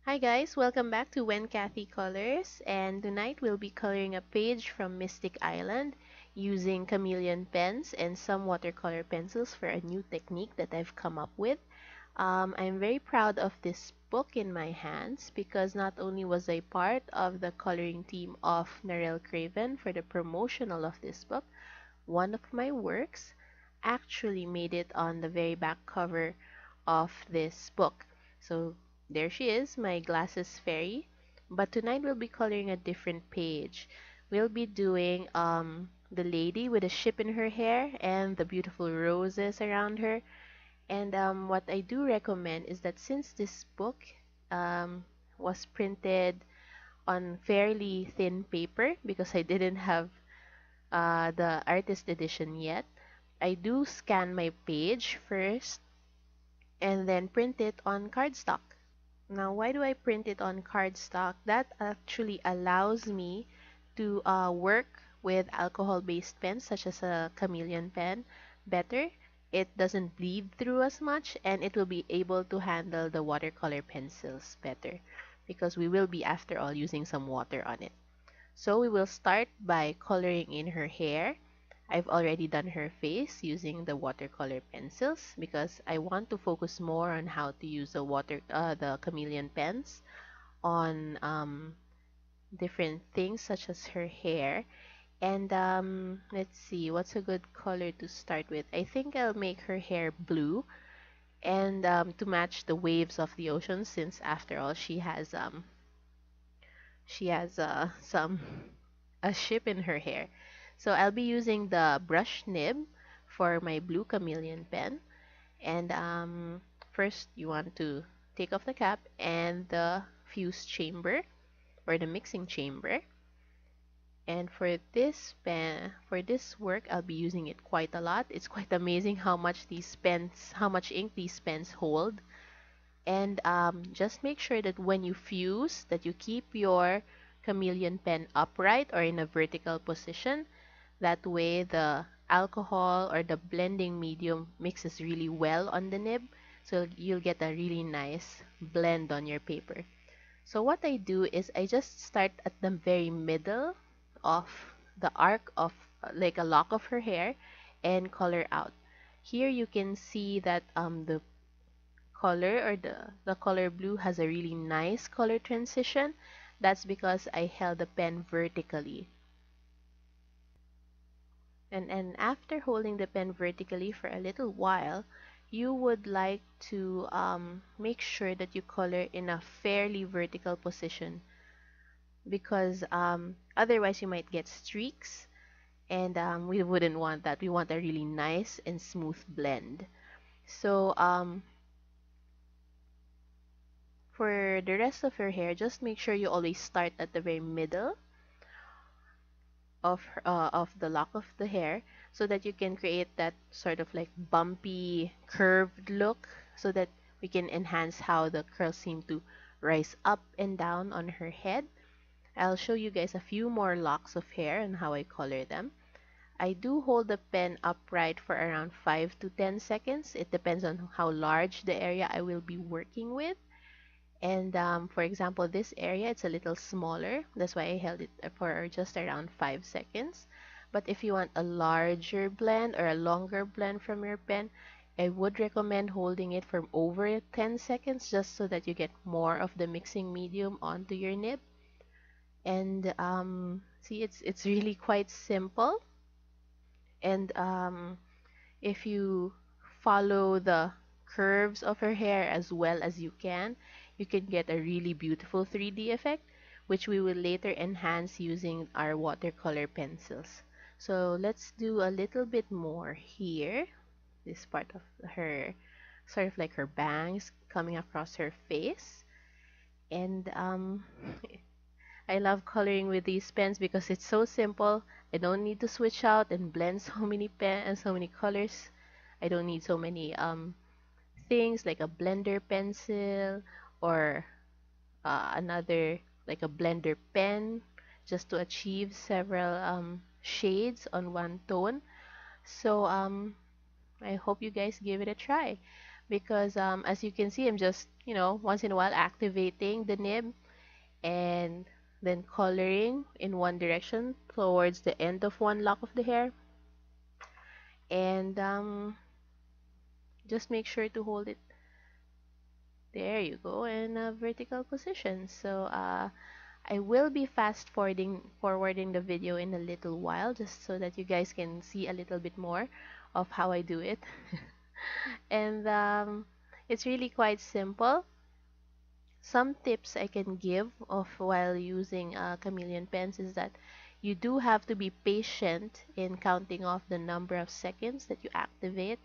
Hi guys, welcome back to When Cathy Colors, and tonight we'll be coloring a page from Mystic Island using chameleon pens and some watercolor pencils for a new technique that I've come up with. I'm very proud of this book in my hands because not only was I part of the coloring team of Narelle Craven for the promotional of this book, one of my works actually made it on the very back cover of this book. So there she is, my glasses fairy. But tonight we'll be coloring a different page. We'll be doing the lady with a ship in her hair and the beautiful roses around her. And what I do recommend is that since this book um, was printed on fairly thin paper because I didn't have the artist edition yet, I do scan my page first and then print it on cardstock. Now, why do I print it on cardstock? That actually allows me to work with alcohol-based pens such as a chameleon pen better. It doesn't bleed through as much and it will be able to handle the watercolor pencils better because we will be, after all, using some water on it. So we will start by coloring in her hair. I've already done her face using the watercolor pencils because I want to focus more on how to use the chameleon pens on different things such as her hair. And let's see, what's a good color to start with? I think I'll make her hair blue and to match the waves of the ocean since after all she has some a ship in her hair. So I'll be using the brush nib for my blue chameleon pen. And first you want to take off the cap and the fuse chamber or the mixing chamber. And for this pen, for this work, I'll be using it quite a lot. It's quite amazing how much ink these pens hold. And just make sure that when you fuse, that you keep your chameleon pen upright or in a vertical position. That way the alcohol or the blending medium mixes really well on the nib. So you'll get a really nice blend on your paper. So what I do is I just start at the very middle of the arc of like a lock of her hair and color out. Here you can see that the color or the color blue has a really nice color transition. That's because I held the pen vertically. And after holding the pen vertically for a little while, you would like to make sure that you color in a fairly vertical position because otherwise you might get streaks and we wouldn't want that. We want a really nice and smooth blend. So for the rest of your hair, just make sure you always start at the very middle of the lock of the hair so that you can create that sort of like bumpy curved look so that we can enhance how the curls seem to rise up and down on her head. I'll show you guys a few more locks of hair and how I color them. I do hold the pen upright for around 5 to 10 seconds. It depends on how large the area I will be working with. And for example, this area, it's a little smaller. That's why I held it for just around 5 seconds. But if you want a larger blend or a longer blend from your pen, I would recommend holding it for over 10 seconds just so that you get more of the mixing medium onto your nib. And see, it's really quite simple. And if you follow the curves of her hair as well as you can get a really beautiful 3D effect, which we will later enhance using our watercolor pencils. So let's do a little bit more here. This part of her, sort of like her bangs coming across her face. And I love coloring with these pens because it's so simple. I don't need to switch out and blend so many pen and so many colors. I don't need so many things like a blender pencil or another like a blender pen just to achieve several shades on one tone. So I hope you guys give it a try because as you can see, I'm just, once in a while activating the nib and then coloring in one direction towards the end of one lock of the hair. And just make sure to hold it, there you go, in a vertical position. So I will be fast forwarding the video in a little while, just so that you guys can see a little bit more of how I do it. And it's really quite simple. Some tips I can give of while using Chameleon pens is that you do have to be patient in counting off the number of seconds that you activate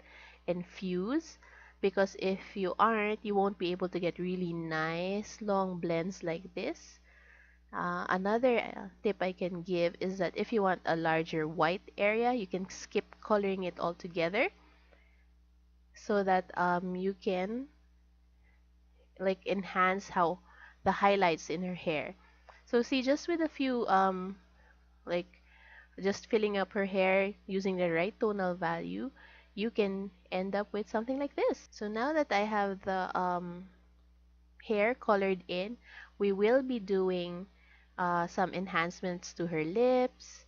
and fuse, because if you aren't, you won't be able to get really nice long blends like this. Another tip I can give is that if you want a larger white area, you can skip coloring it altogether, so that you can like enhance how the highlights in her hair. So see, just with a few like just filling up her hair using the right tonal value, you can end up with something like this. So now that I have the hair colored in, we will be doing some enhancements to her lips,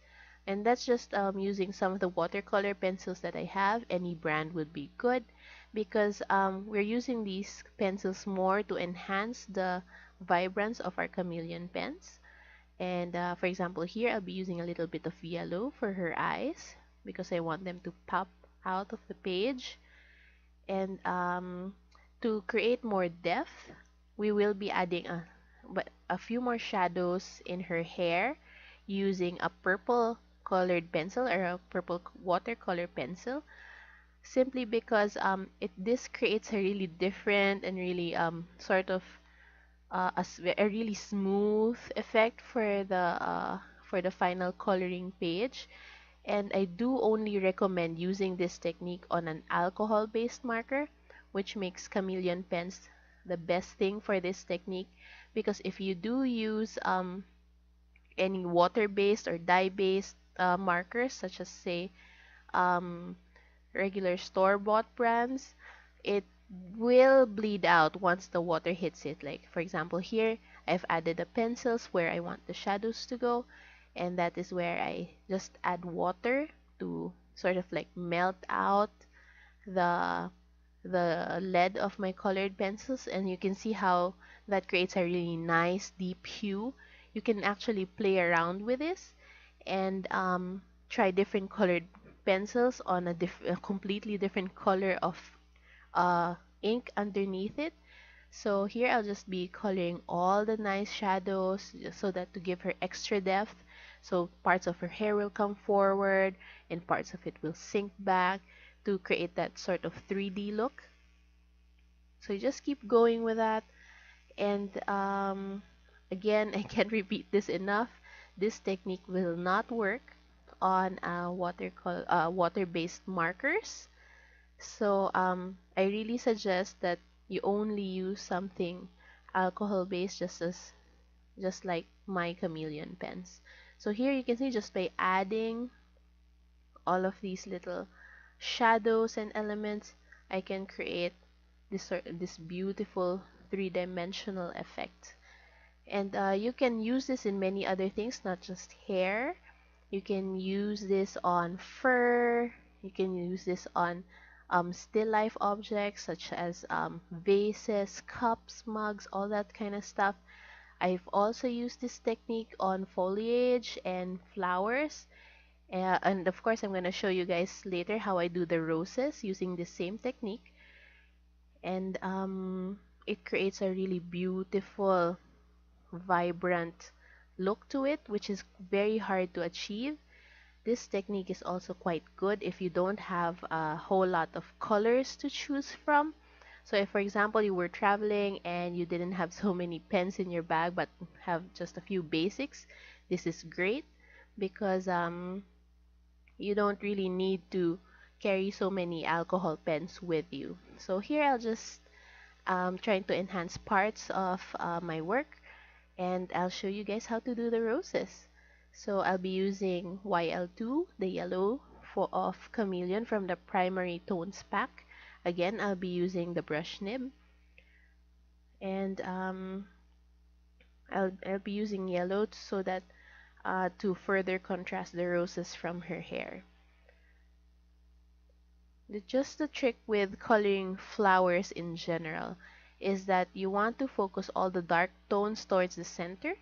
and that's just using some of the watercolor pencils that I have. Any brand would be good, because we're using these pencils more to enhance the vibrance of our chameleon pens. And for example, here I'll be using a little bit of yellow for her eyes, because I want them to pop out of the page. And to create more depth, we will be adding a few more shadows in her hair using a purple colored pencil, or a purple watercolor pencil, simply because this creates a really different and really sort of a really smooth effect for the final coloring page. And I do only recommend using this technique on an alcohol-based marker, which makes Chameleon pens the best thing for this technique, because if you do use any water-based or dye-based markers, such as say um, regular store-bought brands, it will bleed out once the water hits it. Like for example, here I've added the pencils where I want the shadows to go, and that is where I just add water to sort of like melt out the lead of my colored pencils, and you can see how that creates a really nice deep hue. You can actually play around with this and try different colored pencils on a completely different color of uh, ink underneath it. So here I'll just be coloring all the nice shadows, so that to give her extra depth. So parts of her hair will come forward and parts of it will sink back to create that sort of 3D look. So you just keep going with that. And again, I can't repeat this enough. This technique will not work on water-based markers. So I really suggest that you only use something alcohol-based, just like my chameleon pens. So here you can see, just by adding all of these little shadows and elements, I can create this beautiful three-dimensional effect. And you can use this in many other things, not just hair. You can use this on fur. You can use this on still life objects such as vases, cups, mugs, all that kind of stuff. I've also used this technique on foliage and flowers. And of course, I'm going to show you guys later how I do the roses using the same technique. And it creates a really beautiful, vibrant look to it, which is very hard to achieve. This technique is also quite good if you don't have a whole lot of colors to choose from. So if, for example, you were traveling and you didn't have so many pens in your bag but have just a few basics, this is great, because you don't really need to carry so many alcohol pens with you. So here I'll just trying to enhance parts of my work, and I'll show you guys how to do the roses. So I'll be using YL2, the yellow of Chameleon from the Primary Tones pack. Again, I'll be using the brush nib, and I'll be using yellow so that to further contrast the roses from her hair. Just the trick with coloring flowers in general is that you want to focus all the dark tones towards the center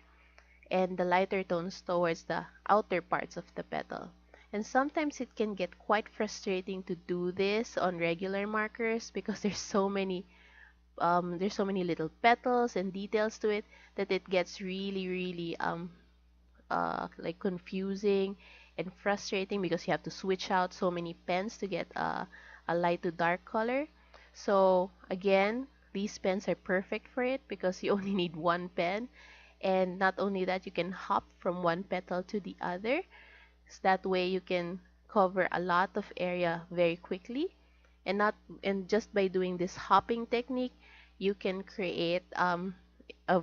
and the lighter tones towards the outer parts of the petal. And sometimes it can get quite frustrating to do this on regular markers because there's so many little petals and details to it that it gets really like confusing and frustrating because you have to switch out so many pens to get a light to dark color. So again, these pens are perfect for it because you only need one pen, and not only that, you can hop from one petal to the other, so that way you can cover a lot of area very quickly. And just by doing this hopping technique, you can create a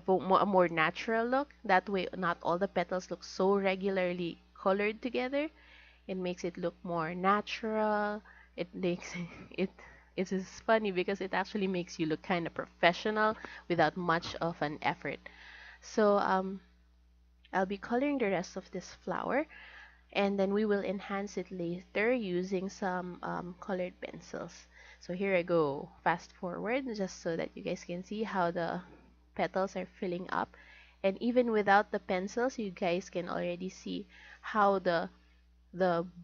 more natural look. That way not all the petals look so regularly colored together. It makes it look more natural. It makes it it is funny because it actually makes you look kind of professional without much of an effort. So I'll be coloring the rest of this flower, and then we will enhance it later using some colored pencils. So here I go, fast forward just so that you guys can see how the petals are filling up. And even without the pencils, you guys can already see how the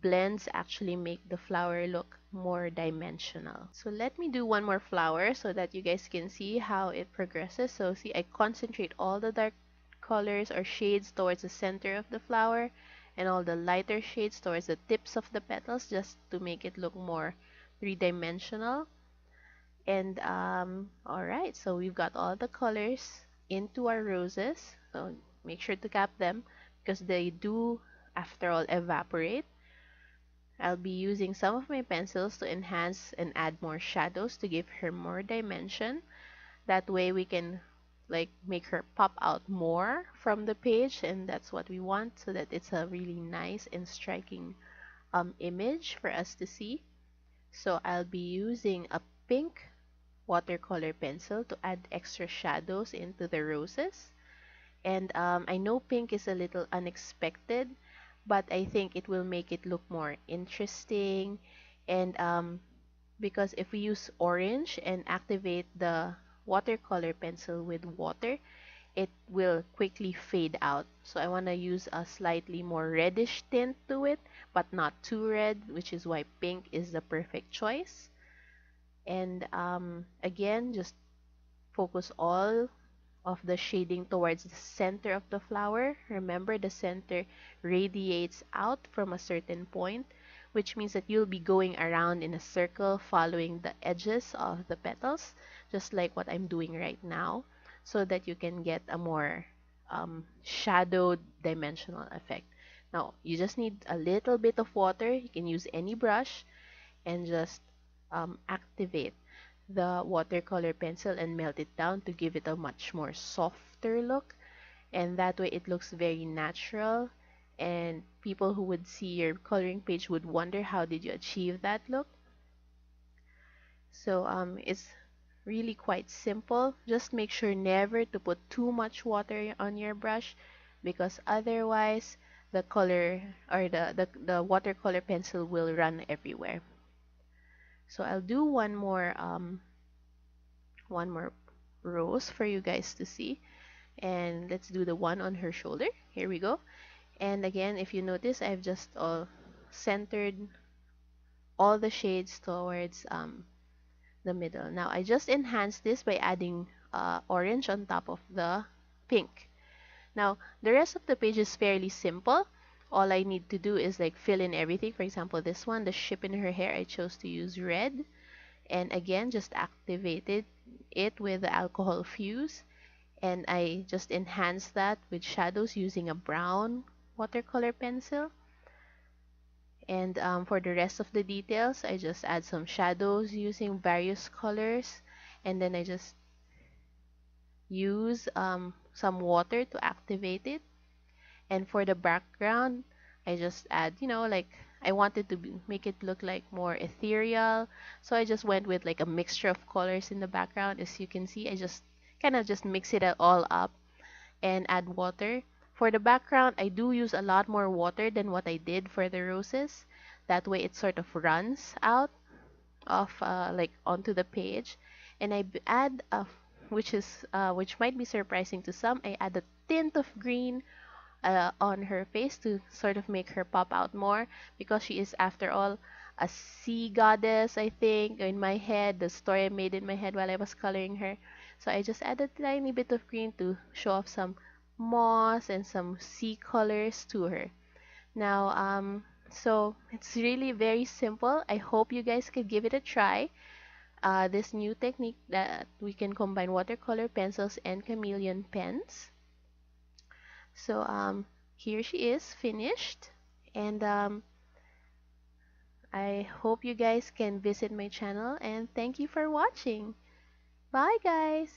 blends actually make the flower look more dimensional. So let me do one more flower so that you guys can see how it progresses. So see, I concentrate all the dark colors or shades towards the center of the flower and all the lighter shades towards the tips of the petals, just to make it look more three-dimensional. And alright, so we've got all the colors into our roses. So make sure to cap them because they do, after all, evaporate. I'll be using some of my pencils to enhance and add more shadows to give her more dimension. That way we can like make her pop out more from the page, and that's what we want, so that it's a really nice and striking image for us to see. So I'll be using a pink watercolor pencil to add extra shadows into the roses. And I know pink is a little unexpected, but I think it will make it look more interesting. And because if we use orange and activate the watercolor pencil with water, it will quickly fade out. So I want to use a slightly more reddish tint to it, but not too red, which is why pink is the perfect choice. And again, just focus all of the shading towards the center of the flower. Remember, the center radiates out from a certain point, which means that you'll be going around in a circle following the edges of the petals, just like what I'm doing right now, so that you can get a more shadowed dimensional effect. Now, you just need a little bit of water. You can use any brush and just activate the watercolor pencil and melt it down to give it a much more softer look, and that way it looks very natural, and people who would see your coloring page would wonder how did you achieve that look. So it's really quite simple. Just make sure never to put too much water on your brush, because otherwise the color or the watercolor pencil will run everywhere. So I'll do one more rose for you guys to see, and let's do the one on her shoulder. Here we go. And again, if you notice, I've just centered all the shades towards the middle. Now I just enhanced this by adding orange on top of the pink. Now the rest of the page is fairly simple. All I need to do is like fill in everything. For example, this one, the ship in her hair, I chose to use red, and again just activated it with the alcohol fuse, and I just enhanced that with shadows using a brown watercolor pencil. And for the rest of the details, I just add some shadows using various colors, and then I just use some water to activate it. And for the background, I just add, like I wanted to make it look like more ethereal, so I just went with like a mixture of colors in the background. As you can see, I just kind of just mix it all up and add water. For the background, I do use a lot more water than what I did for the roses. That way it sort of runs out of like onto the page. And add which might be surprising to some, I add a tint of green on her face to sort of make her pop out more, because she is, after all, a sea goddess, I think, in my head, the story I made in my head while I was coloring her. So I just added a tiny bit of green to show off some moss and some sea colors to her. Now, so it's really very simple. I hope you guys could give it a try. This new technique that we can combine watercolor pencils and chameleon pens. So here she is finished, and I hope you guys can visit my channel, and thank you for watching. Bye guys.